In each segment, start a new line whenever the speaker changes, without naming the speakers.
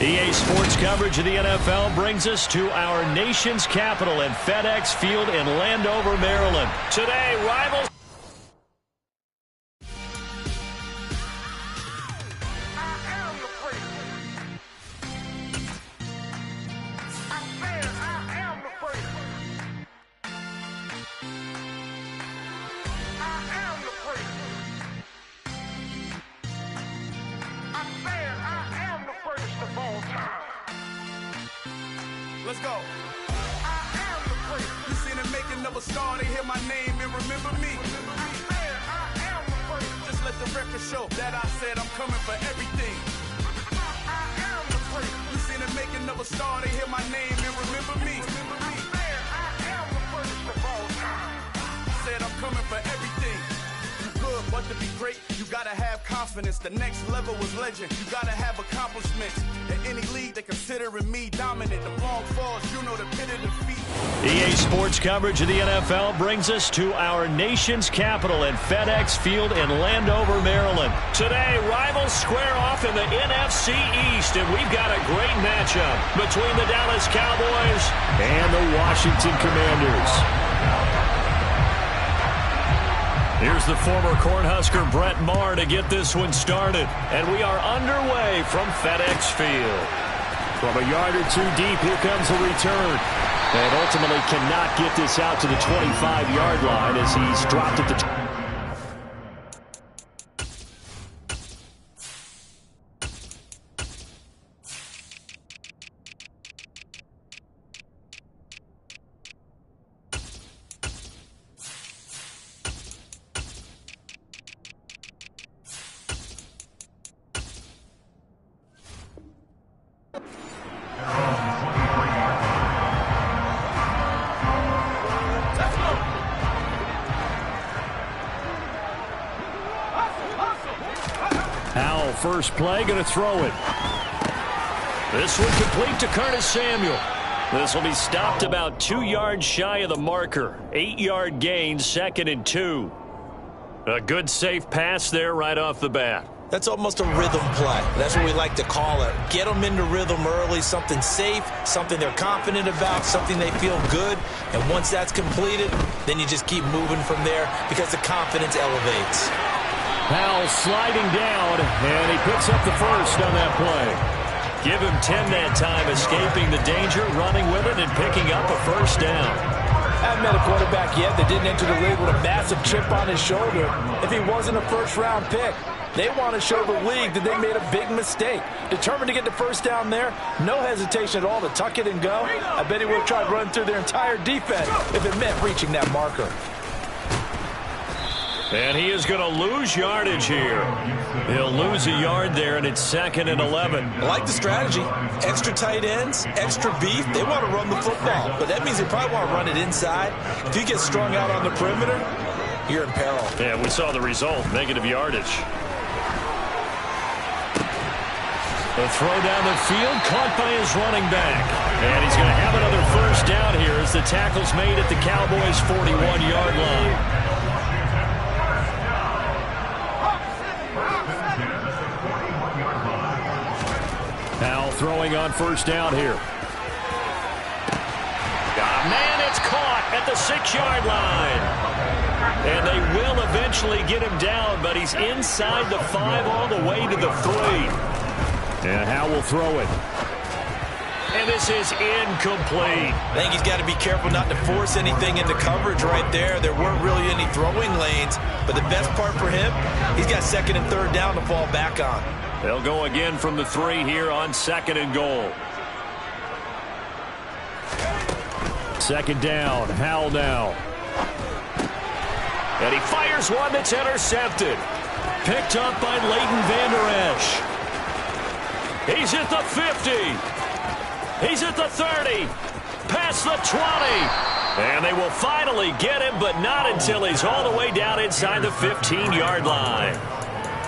EA Sports coverage of the NFL brings us to our nation's capital in FedEx Field in Landover, Maryland. Today, rivals.
Let's go. I am the prince. You seen the making of a star, they hear my name and remember me. I am the prince. Just let the record show that I said I'm coming for everything. I am the prince. You seen the making of a star, they hear my name and remember me. I am the prince of all time. Said I'm coming for everything. You good, but to be great, you gotta have confidence. The next level was legend. You gotta have accomplishments. In any league, they considering me dominant. The long falls, you know the pit of defeat.
EA Sports coverage of the NFL brings us to our nation's capital in FedEx Field in Landover, Maryland. Today, rivals square off in the NFC East, and we've got a great matchup between the Dallas Cowboys and the Washington Commanders. Here's the former Cornhusker Brett Maher to get this one started. And we are underway from FedEx Field. From a yard or two deep, here comes the return. And ultimately cannot get this out to the 25-yard line as he's dropped at the... First play, going to throw it. This one complete to Curtis Samuel. This will be stopped about 2 yards shy of the marker. 8-yard gain, 2nd and 2. A good, safe pass there right off the bat.
That's almost a rhythm play. That's what we like to call it. Get them into rhythm early, something safe, something they're confident about, something they feel good. And once that's completed, then you just keep moving from there because the confidence elevates.
Powell sliding down, and he picks up the first on that play. Give him 10 that time, escaping the danger, running with it, and picking up a first down.
I haven't met a quarterback yet that didn't enter the league with a massive chip on his shoulder. If he wasn't a first-round pick, they want to show the league that they made a big mistake. Determined to get the first down there, no hesitation at all to tuck it and go. I bet he would have tried running through their entire defense if it meant reaching that marker.
And he is going to lose yardage here. He'll lose a yard there, and it's 2nd and 11.
I like the strategy. Extra tight ends, extra beef. They want to run the football, but that means they probably want to run it inside. If you get strung out on the perimeter, you're in peril.
Yeah, we saw the result, negative yardage. The throw down the field, caught by his running back. And he's going to have another first down here as the tackle's made at the Cowboys' 41-yard line. Now throwing on first down here. Man, it's caught at the 6-yard line. And they will eventually get him down, but he's inside the 5 all the way to the 3. And Howe will throw it. And this is incomplete.
I think he's got to be careful not to force anything into coverage right there. There weren't really any throwing lanes, but the best part for him, he's got 2nd and 3rd down to fall back on.
They'll go again from the 3 here on 2nd and goal. 2nd down, Howell now. And he fires one that's intercepted. Picked up by Leighton Vander Esch. He's at the 50. He's at the 30. Past the 20. And they will finally get him, but not until he's all the way down inside the 15-yard line.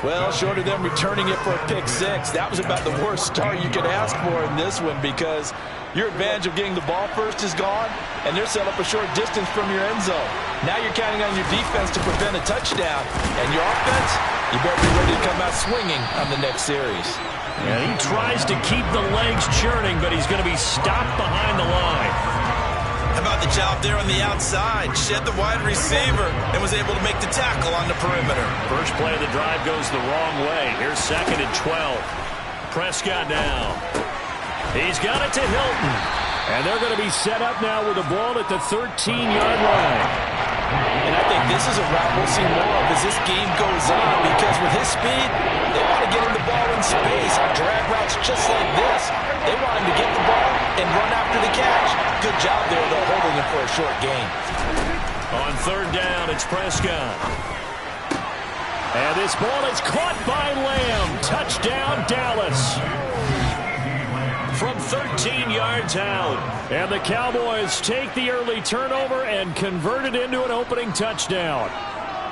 Well, short of them returning it for a pick 6, that was about the worst start you could ask for in this one because Your advantage of getting the ball first is gone, and they're set up a short distance from your end zone. Now you're counting on your defense to prevent a touchdown, and your offense, you better be ready to come out swinging on the next series.
And he tries to keep the legs churning, but he's going to be stopped behind the line.
How about the job there on the outside? Shed the wide receiver and was able to make the tackle on the perimeter.
First play of the drive goes the wrong way. Here's 2nd and 12. Prescott now. He's got it to Hilton. And they're going to be set up now with the ball at the 13-yard line.
And I think this is a route we'll see more of as this game goes on, because with his speed, they want to get him the ball in space on drag routes just like this. They want him to get the ball and run after the catch. Good job there, though, holding him for a short gain.
On 3rd down, it's Prescott. And this ball is caught by Lamb. Touchdown, Dallas. From 13 yards out. And the Cowboys take the early turnover and convert it into an opening touchdown.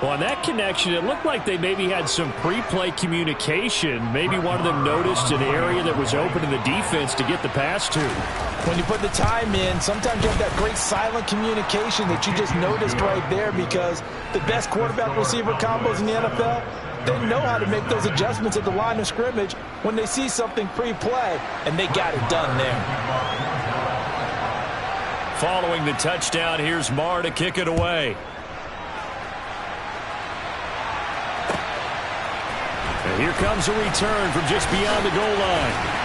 Well, on that connection, it looked like they maybe had some pre-play communication. Maybe one of them noticed an area that was open in the defense to get the pass to.
When you put the time in, sometimes you have that great silent communication that you just noticed right there, because the best quarterback-receiver combos in the NFL, they know how to make those adjustments at the line of scrimmage when they see something pre-play, and they got it done there.
Following the touchdown, here's Marr to kick it away. And here comes a return from just beyond the goal line.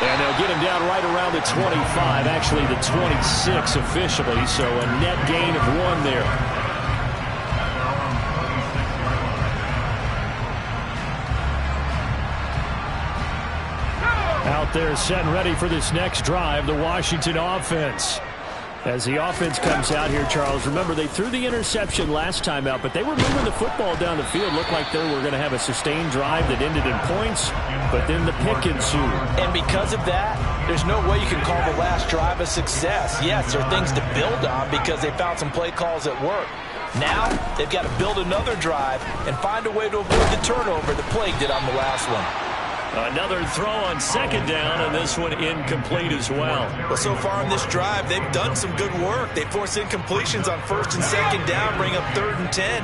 And they'll get him down right around the 25, actually the 26 officially, so a net gain of 1 there. Out there set and ready for this next drive, the Washington offense. As the offense comes out here, Charles, remember they threw the interception last time out, but they were moving the football down the field. Looked like they were going to have a sustained drive that ended in points, but then the pick ensued.
And because of that, there's no way you can call the last drive a success. Yes, there are things to build on because they found some play calls that work. Now, they've got to build another drive and find a way to avoid the turnover that plagued it on the last one.
Another throw on 2nd down, and this one incomplete as well.
Well, so far in this drive, they've done some good work. They forced incompletions on 1st and 2nd down, bring up 3rd and 10.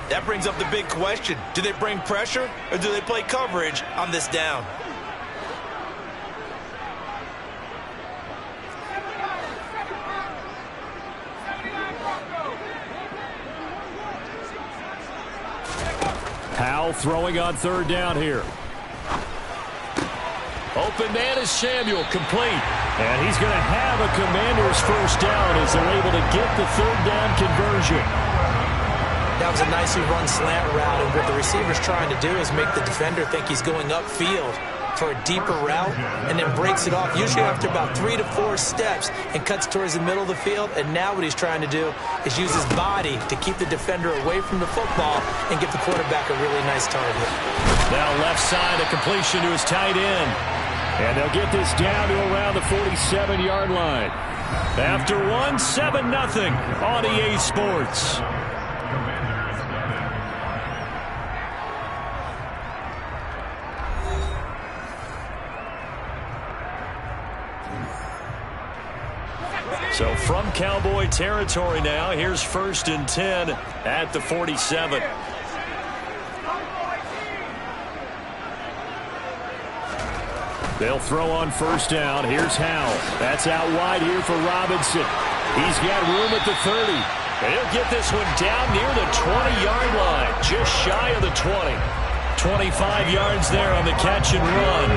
That brings up the big question. Do they bring pressure, or do they play coverage on this down?
Powell throwing on 3rd down here. Open man is Samuel, complete. And he's going to have a Commander's first down as they're able to get the 3rd down conversion.
That was a nicely run slant route, and what the receiver's trying to do is make the defender think he's going upfield for a deeper route, and then breaks it off, usually after about 3 to 4 steps, and cuts towards the middle of the field. And now what he's trying to do is use his body to keep the defender away from the football and give the quarterback a really nice target.
Now left side, a completion to his tight end. And they'll get this down to around the 47-yard line. After 1, 7-0 on EA Sports. So from Cowboy territory now, here's 1st and 10 at the 47. They'll throw on 1st down. Here's Howell. That's out wide here for Robinson. He's got room at the 30. And he'll get this one down near the 20-yard line, just shy of the 20. 25 yards there on the catch and run.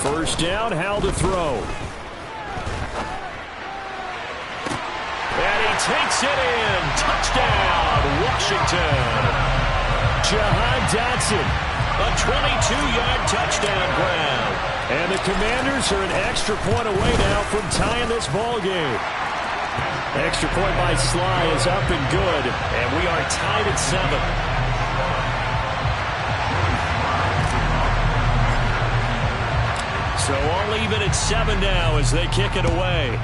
First down, Howell to throw. And he takes it in. Touchdown, Washington. Jahan Dotson, a 22-yard touchdown grab. And the Commanders are an extra point away now from tying this ball game. Extra point by Sly is up and good, and we are tied at 7. So all even at 7 now as they kick it away.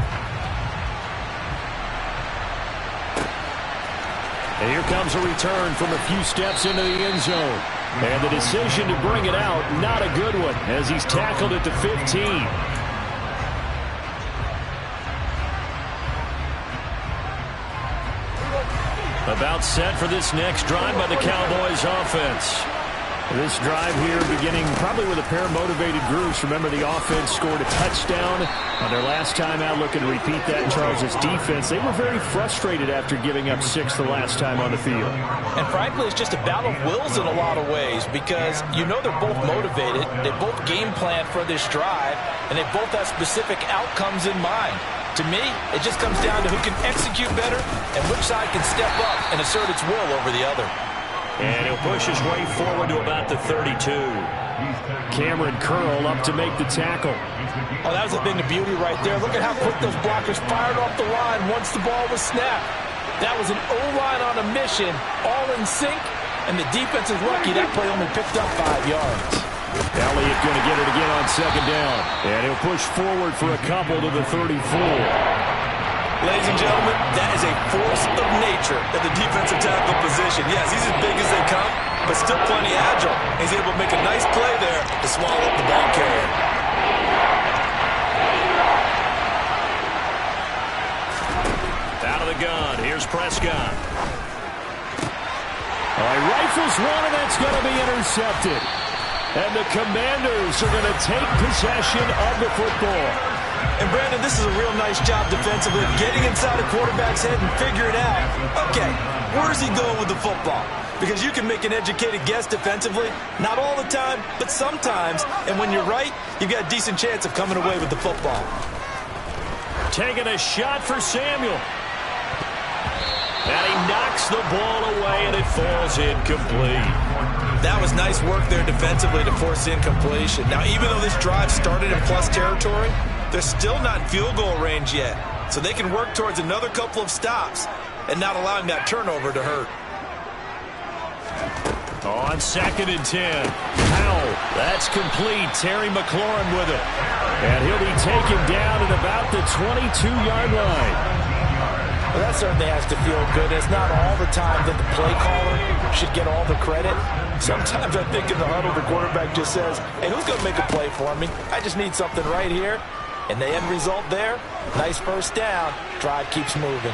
And here comes a return from a few steps into the end zone. And the decision to bring it out, not a good one, as he's tackled at the 15. About set for this next drive by the Cowboys offense. This drive here beginning probably with a pair of motivated groups. Remember, the offense scored a touchdown on their last time out. Looking to repeat that in Charles' defense. They were very frustrated after giving up 6 the last time on the field.
And frankly, it's just a battle of wills in a lot of ways, because you know they're both motivated. They both game plan for this drive, and they both have specific outcomes in mind. To me, it just comes down to who can execute better and which side can step up and assert its will over the other.
And he'll push his way forward to about the 32. Cameron Curl up to make the tackle.
Oh, that was a thing of beauty right there. Look at how quick those blockers fired off the line once the ball was snapped. That was an O-line on a mission, all in sync, and the defense is lucky that play only picked up 5 yards.
Elliott going to get it again on second down. And he'll push forward for a couple to the 34.
Ladies and gentlemen, that is a force of nature at the defensive tackle position. Yes, he's as big as they come, but still plenty agile. He's able to make a nice play there to swallow up the ball carrier.
Out of the gun, here's Prescott. He rifles one, and that's going to be intercepted. And the Commanders are going to take possession of the football.
And, Brandon, this is a real nice job defensively, getting inside a quarterback's head and figuring out, okay, where's he going with the football? Because you can make an educated guess defensively, not all the time, but sometimes. And when you're right, you've got a decent chance of coming away with the football.
Taking a shot for Samuel. And he knocks the ball away, and it falls incomplete.
That was nice work there defensively to force incompletion. Now, even though this drive started in plus territory, they're still not in field goal range yet. So they can work towards another couple of stops and not allowing that turnover to hurt.
On 2nd and 10. Powell, that's complete. Terry McLaurin with it. And he'll be taken down at about the 22-yard line.
Well, that certainly has to feel good. It's not all the time that the play caller should get all the credit. Sometimes I think in the huddle, the quarterback just says, hey, who's going to make a play for me? I just need something right here. And the end result there, nice first down. Drive keeps moving.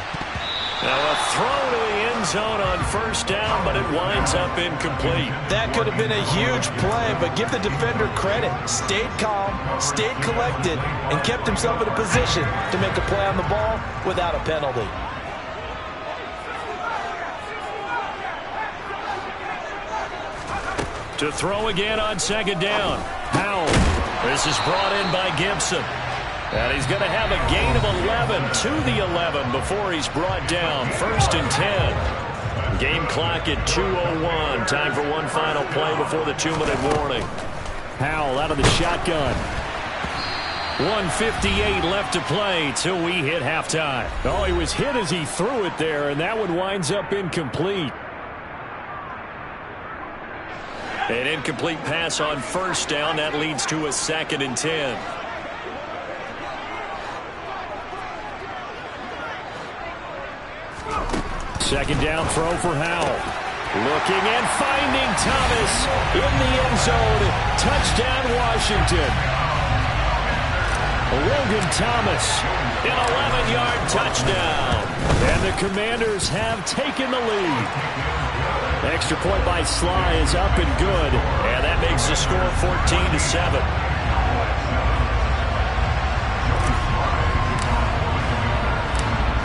Now a throw to the end zone on first down, but it winds up incomplete.
That could have been a huge play, but give the defender credit. Stayed calm, stayed collected, and kept himself in a position to make a play on the ball without a penalty.
To throw again on 2nd down. Powell. This is brought in by Gibson. And he's going to have a gain of 11 to the 11 before he's brought down. 1st and 10. Game clock at 2:01. Time for one final play before the 2-minute warning. Powell out of the shotgun. 1:58 left to play till we hit halftime. Oh, he was hit as he threw it there, and that one winds up incomplete. An incomplete pass on first down. That leads to a 2nd and 10. Second down throw for Howell. Looking and finding Thomas in the end zone. Touchdown, Washington. Logan Thomas, an 11-yard touchdown. And the Commanders have taken the lead. Extra point by Sly is up and good. And that makes the score 14-7.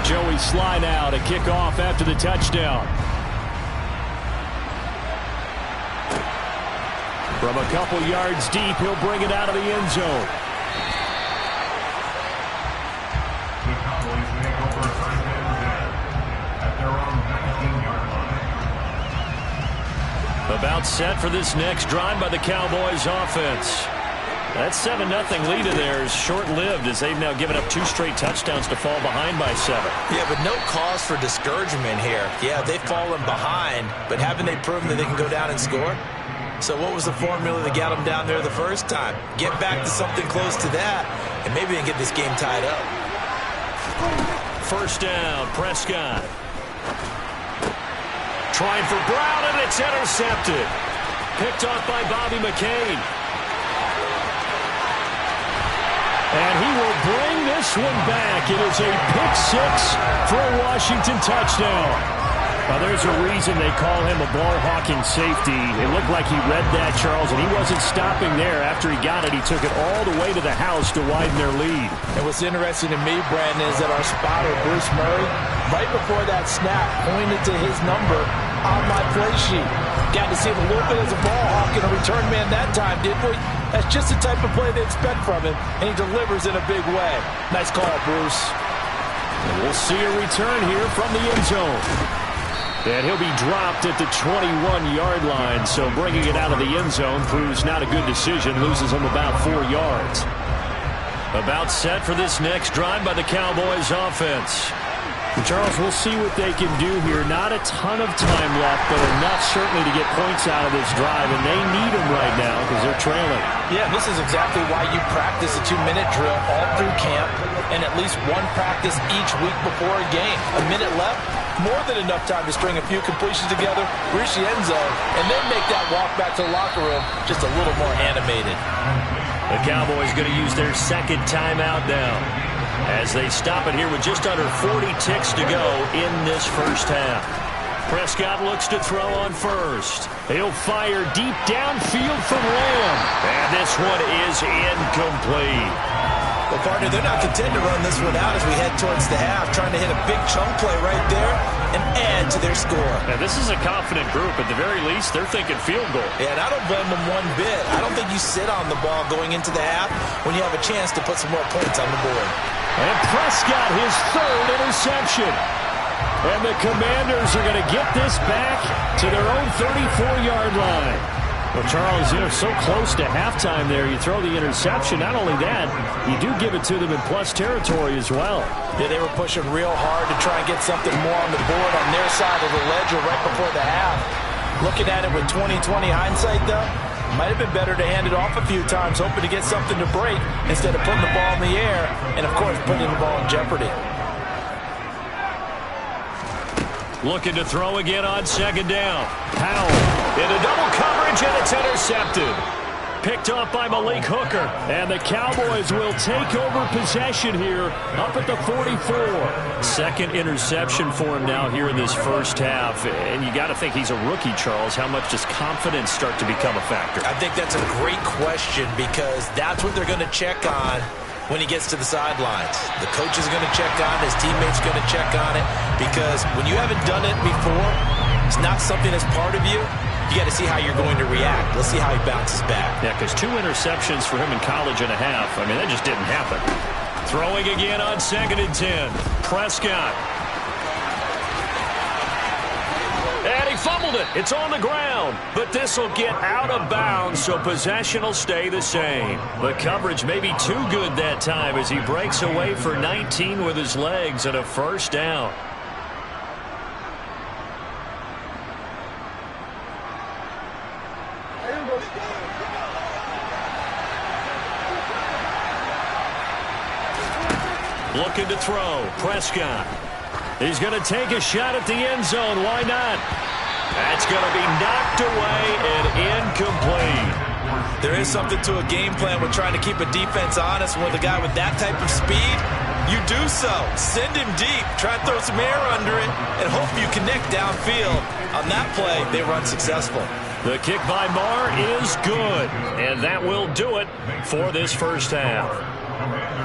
Joey Sly now to kick off after the touchdown. From a couple yards deep, he'll bring it out of the end zone.
The Cowboys make over 3rd and 10 at their own 19-yard line.
About set for this next drive by the Cowboys offense. That 7-0 lead of theirs short-lived as they've now given up 2 straight touchdowns to fall behind by 7.
Yeah, but no cause for discouragement here. Yeah, they've fallen behind, but haven't they proven that they can go down and score? So what was the formula that got them down there the first time? Get back to something close to that, and maybe they can get this game tied up.
First down, Prescott. Trying for Brown, and it's intercepted. Picked up by Bobby McCain. And he will bring this one back. It is a pick six for a Washington touchdown. Now, there's a reason they call him a ball-hawking safety. It looked like he read that, Charles, and he wasn't stopping there. After he got it, he took it all the way to the house to widen their lead.
And what's interesting to me, Brandon, is that our spotter, Bruce Murray, right before that snap, pointed to his number on my play sheet. Got to see him a little bit as a ball hawk and a return man that time, didn't we? That's just the type of play they expect from him, and he delivers in a big way. Nice call, Bruce.
And we'll see a return here from the end zone. And he'll be dropped at the 21-yard line, so bringing it out of the end zone proves not a good decision, loses him about 4 yards. About set for this next drive by the Cowboys offense. Charles, we'll see what they can do here. Not a ton of time left, but enough certainly to get points out of this drive, and they need them right now because they're trailing.
Yeah, this is exactly why you practice a 2-minute drill all through camp and at least one practice each week before a game. A minute left, more than enough time to string a few completions together, reach the end zone, and then make that walk back to the locker room just a little more animated.
The Cowboys going to use their second timeout now, as they stop it here with just under 40 ticks to go in this first half. Prescott looks to throw on first. He'll fire deep downfield from Lamb. And this one is incomplete.
Well, partner, they're not content to run this one out as we head towards the half, trying to hit a big chunk play right there and add to their score.
Now, this is a confident group. At the very least, they're thinking field goal.
Yeah, and I don't blame them one bit. I don't think you sit on the ball going into the half when you have a chance to put some more points on the board.
And Prescott, his third interception. And the Commanders are going to get this back to their own 34-yard line. Well, Charles, so close to halftime there. You throw the interception. Not only that, you do give it to them in plus territory as well.
Yeah, they were pushing real hard to try and get something more on the board on their side of the ledger right before the half. Looking at it with 20/20 hindsight, though, might have been better to hand it off a few times, hoping to get something to break instead of putting the ball in the air and, of course, putting the ball in jeopardy.
Looking to throw again on second down. Powell into double coverage, and it's intercepted. Picked off by Malik Hooker. And the Cowboys will take over possession here up at the 44. Second interception for him now here in this first half. And you got to think he's a rookie, Charles. How much does confidence start to become a factor?
I think that's a great question because that's what they're going to check on when he gets to the sidelines. The coach is going to check on it. His teammates are going to check on it because when you haven't done it before, it's not something that's part of you. You got to see how you're going to react. Let's see how he bounces back.
Yeah, because 2 interceptions for him in college and a half. I mean, that just didn't happen. Throwing again on 2nd and 10. Prescott. And he fumbled it. It's on the ground. But this will get out of bounds, so possession will stay the same. The coverage may be too good that time as he breaks away for 19 with his legs and a first down. Looking to throw. Prescott. He's going to take a shot at the end zone. Why not? That's going to be knocked away and incomplete.
There is something to a game plan with trying to keep a defense honest. With a guy with that type of speed, you do so. Send him deep. Try and throw some air under it and hope you connect downfield. On that play, they were unsuccessful.
The kick by Marr is good. And that will do it for this first half.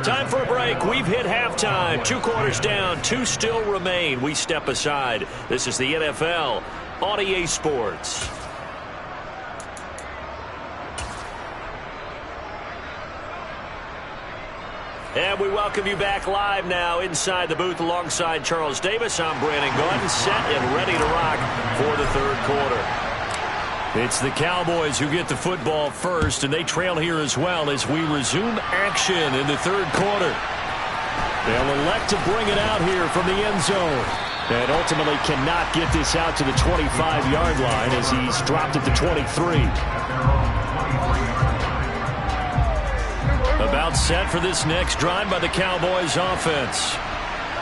Time for a break. We've hit halftime. 2 quarters down. 2 still remain. We step aside. This is the NFL on EA Sports. And we welcome you back live now inside the booth alongside Charles Davis. I'm Brandon Gaudin, set and ready to rock for the third quarter. It's the Cowboys who get the football first, and they trail here as well as we resume action in the third quarter. They'll elect to bring it out here from the end zone. And ultimately cannot get this out to the 25-yard line as he's dropped it to 23. About set for this next drive by the Cowboys offense.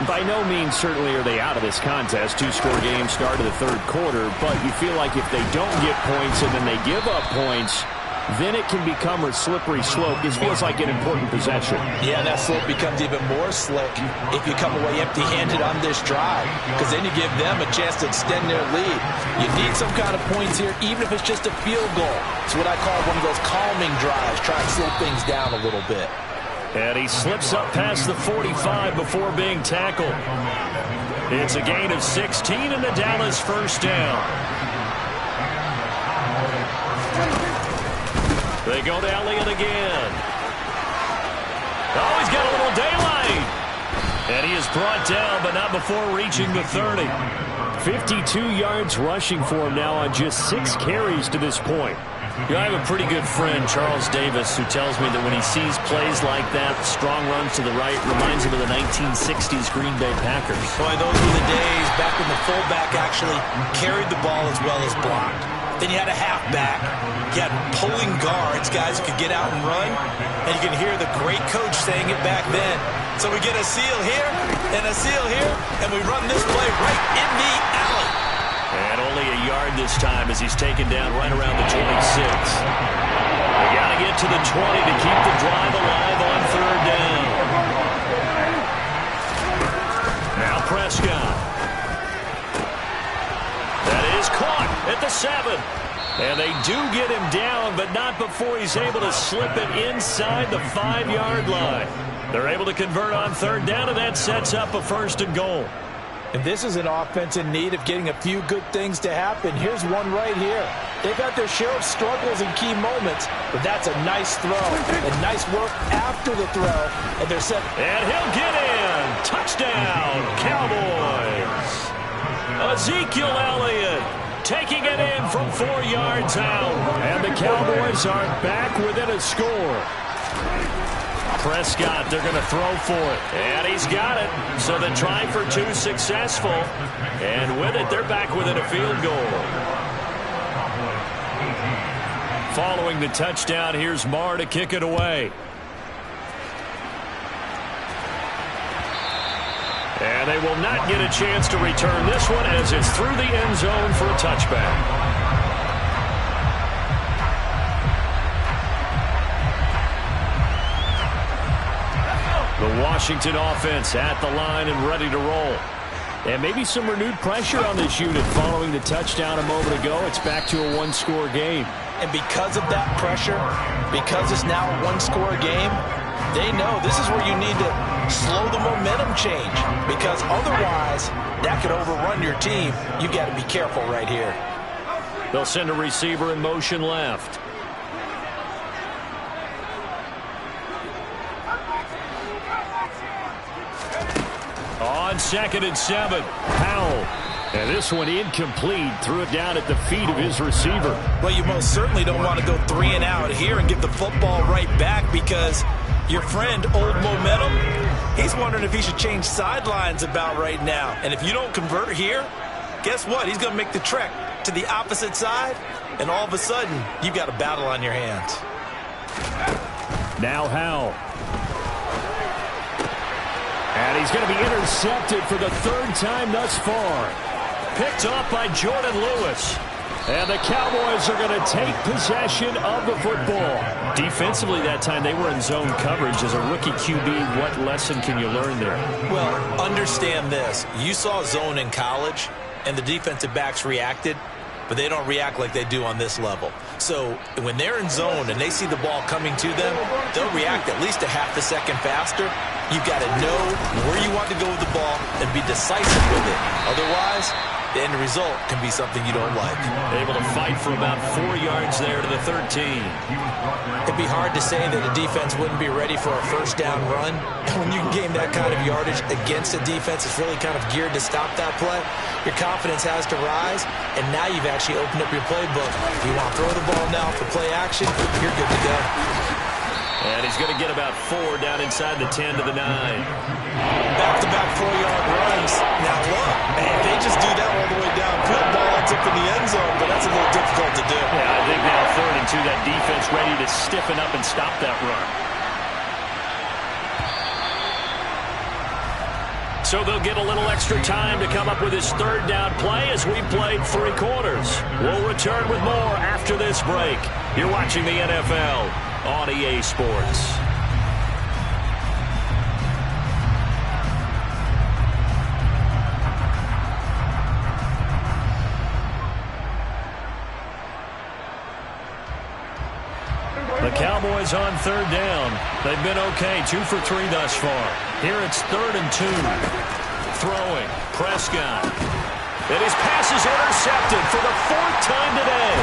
By no means certainly are they out of this contest. Two-score game start of the third quarter, but you feel like if they don't get points and then they give up points, then it can become a slippery slope. This feels like an important possession.
Yeah, that slope becomes even more slick if you come away empty-handed on this drive, because then you give them a chance to extend their lead. You need some kind of points here, even if it's just a field goal. It's what I call one of those calming drives, try and slow things down a little bit.
And he slips up past the 45 before being tackled. It's a gain of 16 and the Dallas first down. They go to Elliott again. Oh, he's got a little daylight. And he is brought down, but not before reaching the 30. 52 yards rushing for him now on just 6 carries to this point. You know, I have a pretty good friend, Charles Davis, who tells me that when he sees plays like that, strong runs to the right, reminds him of the 1960s Green Bay Packers.
Boy, those were the days back when the fullback actually carried the ball as well as blocked. Then you had a halfback. You had pulling guards, guys who could get out and run. And you can hear the great coach saying it back then. So we get a seal here and a seal here, and we run this play right in the alley.
And only a yard this time as he's taken down right around the 26. They got to get to the 20 to keep the drive alive on third down. Now Prescott. That is caught at the 7. And they do get him down, but not before he's able to slip it inside the 5-yard line. They're able to convert on third down, and that sets up a 1st and goal.
And this is an offense in need of getting a few good things to happen. Here's one right here. They've got their share of struggles in key moments, but that's a nice throw and nice work after the throw. And they're set.
And he'll get in. Touchdown, Cowboys. Ezekiel Elliott taking it in from 4 yards out. And the Cowboys are back within a score. Prescott, they're going to throw for it. And he's got it. So the try for 2 successful. And with it, they're back within a field goal. Following the touchdown, here's Marr to kick it away. And they will not get a chance to return this one as it's through the end zone for a touchback. The Washington offense at the line and ready to roll. And maybe some renewed pressure on this unit following the touchdown a moment ago. It's back to a 1-score game.
And because of that pressure, because it's now a 1-score game, they know this is where you need to slow the momentum change. Because otherwise, that could overrun your team. You got to be careful right here.
They'll send a receiver in motion left. On 2nd and 7, Powell. And this one incomplete. Threw it down at the feet of his receiver.
Well, you most certainly don't want to go 3 and out here and give the football right back, because your friend, Old Momentum, he's wondering if he should change sidelines about right now. And if you don't convert here, guess what? He's going to make the trek to the opposite side, and all of a sudden, you've got a battle on your hands.
Now Howell. And he's going to be intercepted for the 3rd time thus far. Picked off by Jordan Lewis. And the Cowboys are going to take possession of the football. Defensively that time, they were in zone coverage. As a rookie QB, what lesson can you learn there?
Well, understand this. You saw zone in college, and the defensive backs reacted, but they don't react like they do on this level. So when they're in zone and they see the ball coming to them, they'll react at least a half a second faster. You've got to know where you want to go with the ball and be decisive with it. Otherwise, the end result can be something you don't like.
Able to fight for about 4 yards there to the 13.
It'd be hard to say that a defense wouldn't be ready for a 1st down run. When you can gain that kind of yardage against a defense, it's really kind of geared to stop that play. Your confidence has to rise, and now you've actually opened up your playbook. You want to throw the ball now for play action, you're good to go.
And he's going to get about 4 down inside the 10 to the 9.
Back-to-back 4-yard runs. Now look, man, they just do that all the way downfield. Ball ends up in the end zone, but that's a little difficult to do.
Yeah, I think now 3rd and 2, that defense ready to stiffen up and stop that run. So they'll get a little extra time to come up with his third down play as we played 3 quarters. We'll return with more after this break. You're watching the NFL on EA Sports. The Cowboys on third down. They've been okay, 2 for 3 thus far. Here it's 3rd and 2. Throwing, Prescott. And his pass is intercepted for the 4th time today.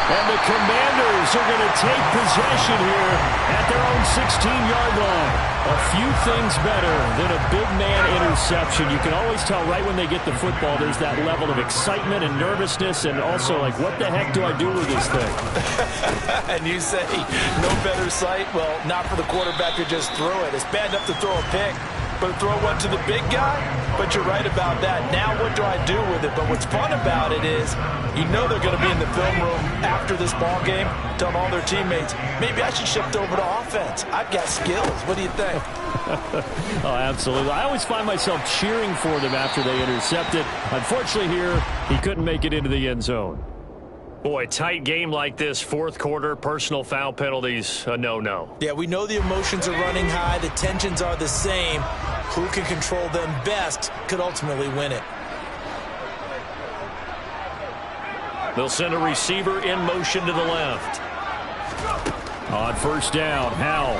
And the Commanders are going to take possession here at their own 16-yard line. A few things better than a big man interception. You can always tell right when they get the football, there's that level of excitement and nervousness, and also like, what the heck do I do with this thing?
And you say, no better sight? Well, not for the quarterback to just throw it. It's bad enough to throw a pick, but throw one to the big guy? But you're right about that. Now what do I do with it? But what's fun about it is you know they're going to be in the film room after this ball game telling all their teammates, maybe I should shift over to offense. I've got skills. What do you think?
Oh, absolutely. I always find myself cheering for them after they intercept it. Unfortunately here, he couldn't make it into the end zone. Boy, tight game like this, 4th quarter, personal foul penalties, a no-no.
Yeah, we know the emotions are running high. The tensions are the same. Who can control them best could ultimately win it.
They'll send a receiver in motion to the left. On first down, Howell.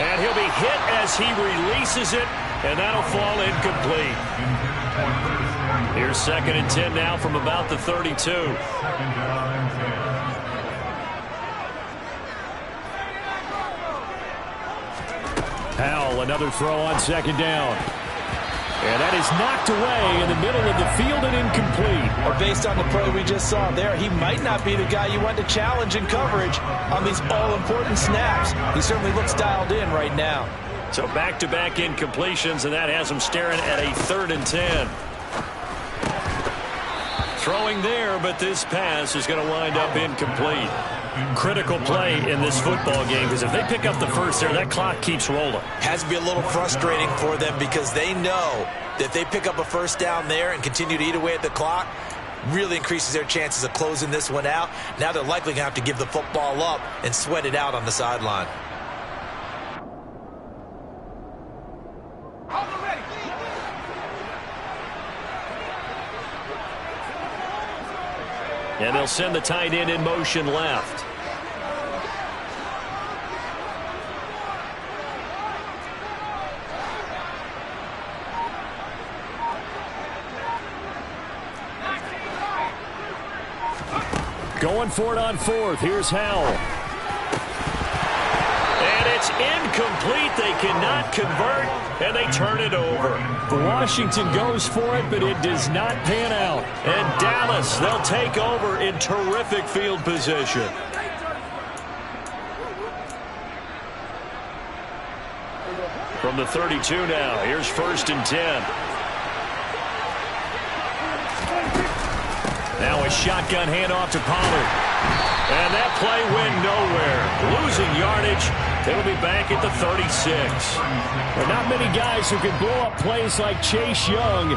And he'll be hit as he releases it, and that'll fall incomplete. Here's 2nd and 10 now from about the 32.
2nd down and 10.
Howell, another throw on 2nd down. And that is knocked away in the middle of the field and incomplete.
Well, based on the play we just saw there, he might not be the guy you want to challenge in coverage on these all-important snaps. He certainly looks dialed in right now.
So back-to-back incompletions, and that has him staring at a 3rd and 10. Throwing there, but this pass is going to wind up incomplete. Critical play in this football game, because if they pick up the first there, that clock keeps rolling.
Has to be a little frustrating for them because they know that if they pick up a first down there and continue to eat away at the clock, really increases their chances of closing this one out. Now they're likely going to have to give the football up and sweat it out on the sideline.
And they'll send the tight end in motion left. Going for it on 4th. Here's Howell. And it's incomplete. They cannot convert, and they turn it over. Washington goes for it, but it does not pan out. And Dallas, they'll take over in terrific field position. From the 32 now, here's 1st and 10. Now a shotgun handoff to Pollard. And that play went nowhere. Losing yardage. It'll be back at the 36. There are not many guys who can blow up plays like Chase Young.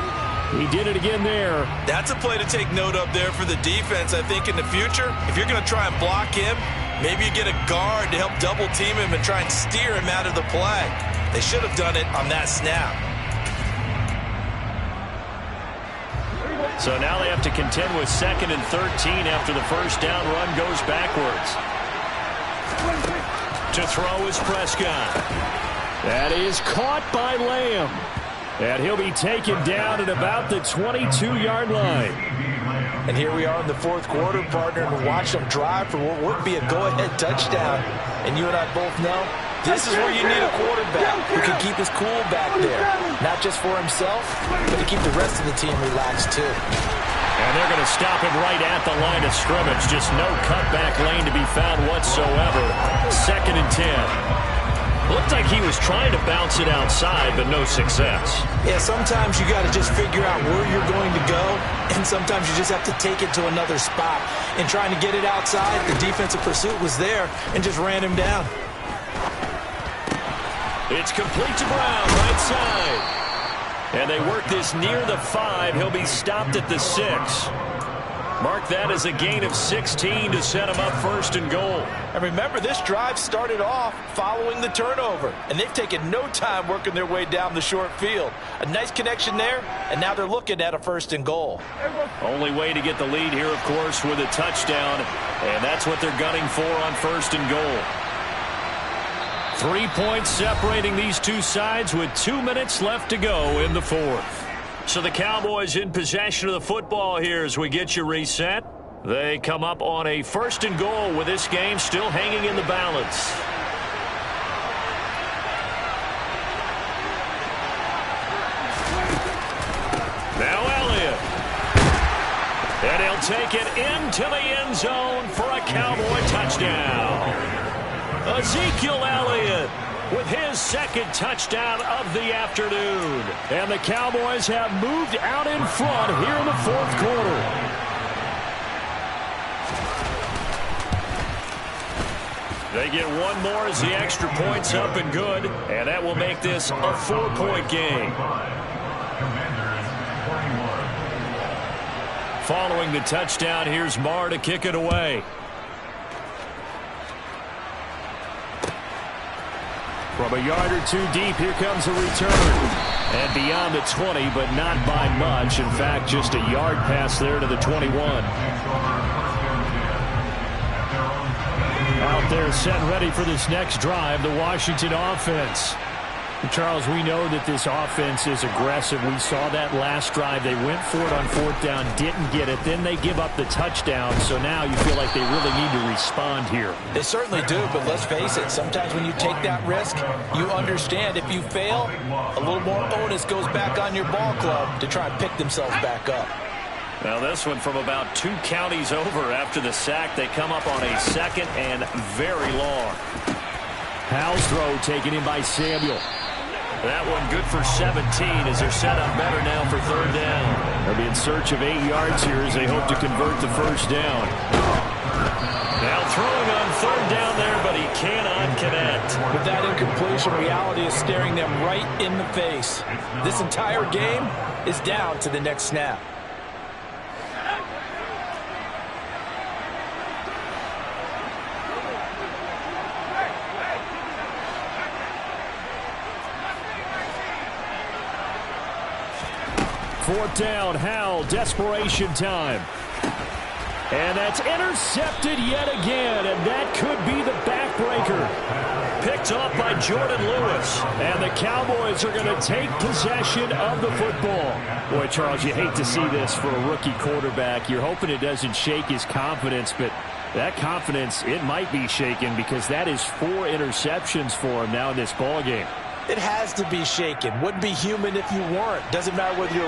He did it again there.
That's a play to take note of there for the defense. I think in the future, if you're going to try and block him, maybe you get a guard to help double team him and try and steer him out of the play. They should have done it on that snap.
So now they have to contend with 2nd and 13 after the first down run goes backwards. To throw is Prescott. That is caught by Lamb. And he'll be taken down at about the 22-yard line.
And here we are in the 4th quarter, partner, and watch them drive for what would be a go-ahead touchdown. And you and I both know this is where you need a quarterback who can keep his cool back there. Not just for himself, but to keep the rest of the team relaxed too.
And they're going to stop him right at the line of scrimmage. Just no cutback lane to be found whatsoever. 2nd and 10. Looked like he was trying to bounce it outside, but no success.
Yeah, sometimes you got to just figure out where you're going to go, and sometimes you just have to take it to another spot. And trying to get it outside, the defensive pursuit was there and just ran him down.
It's complete to Brown, right side. And they work this near the 5. He'll be stopped at the 6. Mark that as a gain of 16 to set him up first and goal.
And remember, this drive started off following the turnover, and they've taken no time working their way down the short field. A nice connection there, and now they're looking at a first and goal.
Only way to get the lead here, of course, with a touchdown, and that's what they're gunning for on first and goal. 3 points separating these two sides with 2 minutes left to go in the fourth. So the Cowboys in possession of the football here as we get you reset. They come up on a first and goal with this game still hanging in the balance. Now Elliott. And he'll take it into the end zone for a Cowboy touchdown. Ezekiel Elliott with his second touchdown of the afternoon. And the Cowboys have moved out in front here in the fourth quarter. They get one more as the extra point's up and good. And that will make this a 4-point game. Following the touchdown, here's Marr to kick it away. From a yard or two deep, here comes a return. And beyond the 20, but not by much. In fact, just a yard pass there to the 21. Out there set ready for this next drive, the Washington offense. Charles, we know that this offense is aggressive. We saw that last drive. They went for it on fourth down, didn't get it. Then they give up the touchdown. So now you feel like they really need to respond here.
They certainly do, but let's face it. Sometimes when you take that risk, you understand if you fail, a little more onus goes back on your ball club to try and pick themselves back up.
Now this one from about 2 counties over after the sack. They come up on a second and very long.
Howell's throw taken in by Samuel.
That one good for 17 as they're set up better now for third down.
They'll be in search of 8 yards here as they hope to convert the first down.
Now throwing on third down there, but he cannot connect.
With that incompletion, reality is staring them right in the face. This entire game is down to the next snap.
Fourth down, Howell, desperation time. And that's intercepted yet again, and that could be the backbreaker. Picked off by Jordan Lewis, and the Cowboys are going to take possession of the football.
Boy, Charles, you hate to see this for a rookie quarterback. You're hoping it doesn't shake his confidence, but that confidence, it might be shaken because that is 4 interceptions for him now in this ballgame.
It has to be shaken. Wouldn't be human if you weren't. Doesn't matter whether you're